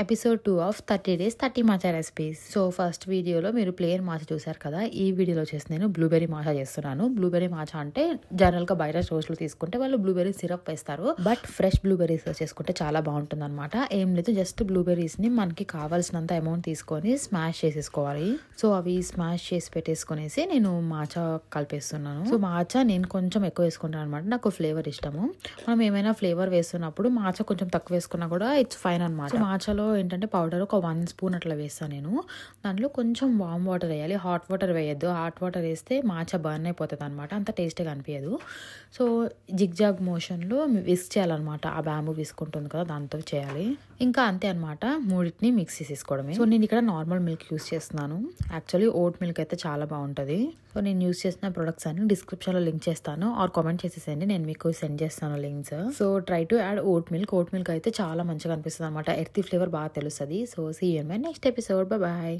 Episode 2 of 30 days 30 matcha recipes. So first వీడియోలో మీరు plane matcha చూసారు కదా. ఈ వీడియోలో వచ్చేసి నేను బ్లూబెర్రీ మాచా చేస్తున్నాను. బ్లూబెర్రీ మాచా అంటే జనరల్గా బయట స్టోర్స్లో తీసుకుంటే వాళ్ళు బ్లూబెర్రీ సిరప్ వేస్తారు, బట్ ఫ్రెష్ బ్లూబెర్రీస్ చేసుకుంటే చాలా బాగుంటుంది అనమాట. ఏం లేదు, జస్ట్ బ్లూబెర్రీస్ని మనకి కావాల్సినంత అమౌంట్ తీసుకొని స్మాష్ చేసేసుకోవాలి. సో అవి స్మాష్ చేసి పెట్టేసుకునేసి నేను మాచా కలిపేస్తున్నాను. సో మాచా నేను కొంచెం ఎక్కువ వేసుకుంటాను అనమాట, నాకు ఫ్లేవర్ ఇష్టము. మనం ఏమైనా ఫ్లేవర్ వేస్తున్నప్పుడు మాచా కొంచెం తక్కువ వేసుకున్నా కూడా ఇట్స్ ఫైన్ అనమాట. మాచాలో ఏంటంటే పౌడర్ ఒక 1 స్పూన్ అట్లా వేస్తాను నేను. దాంట్లో కొంచెం వామ్ వాటర్ వేయాలి, హాట్ వాటర్ వేయద్దు. హాట్ వాటర్ వేస్తే మాచా బర్న్ అయిపోతుంది అనమాట, అంత టేస్ట్గా అనిపించదు. సో జిగ్జాగ్ మోషన్లో విస్క్ చేయాలన్నమాట. ఆ బ్యాంబూ విస్క్ ఉంటుంది కదా, దాంతో చేయాలి. ఇంకా అంతే అనమాట, మూడింటిని మిక్స్ చేసేసుకోవడమే. సో నేను ఇక్కడ నార్మల్ మిల్క్ యూస్ చేస్తున్నాను. యాక్చువల్లీ ఓట్ మిల్క్ అయితే చాలా బాగుంటుంది. సో నేను యూస్ చేసిన ప్రొడక్ట్స్ అన్ని డిస్క్రిప్షన్లో లింక్ చేస్తాను, ఆర్ కామెంట్ చేసేసేయండి, నేను మీకు సెండ్ చేస్తాను links. So try to add oat milk. Oat milk అయితే చాలా మంచిగా అనిపిస్తుంది అనమాట, ఎర్తీ ఫ్లేవర్ బాగా తెలుస్తుంది. So see you in my next episode. Bye.